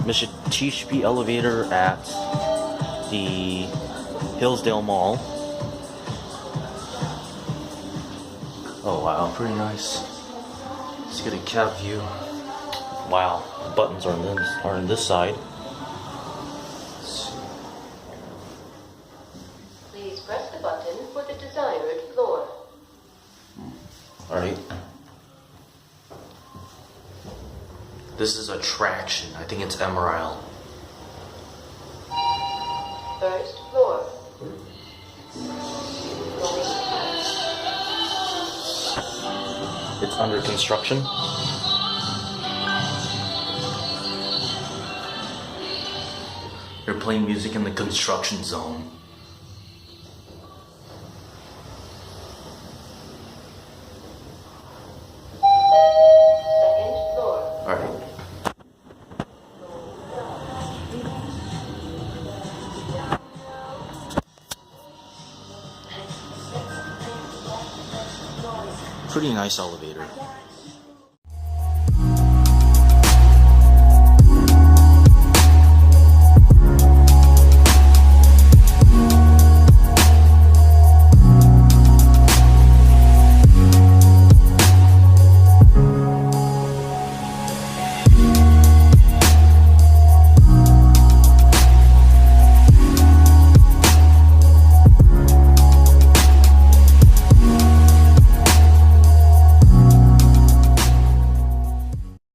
Mitsubishi elevator at the Hillsdale Mall. Oh wow, pretty nice. Let's get a cab view. Wow, the buttons are on this side. Please press the button for the desired floor. Alright. This is attraction. I think it's Emerald. First floor. It's under construction. They're playing music in the construction zone. Second floor. Alright. Pretty nice elevator.